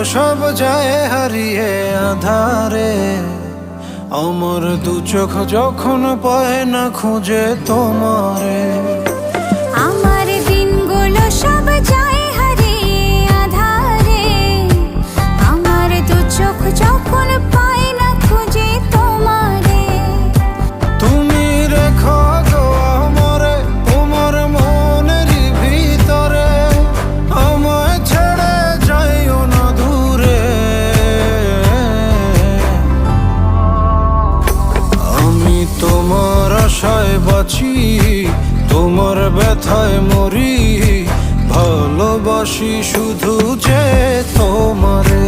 সব যায় হারিয়ে আধারে, আমার দু চোখ যখন পায় না খুঁজে তোমারে। আমার দিনগুলো সব যায় হারিয়ে আধারে, আমার দু চোখ যখন পায় না খুঁজে তোমারে। তুমি রেখো গো আমারে তোমার মনের ভিতরে, আমায় ছেড়ে যাইও না দূরে। আমি তোমার আশায় বাঁচি, তোমার ব্যথায় মরি, ভালোবাসি শুধু যে তোমারে।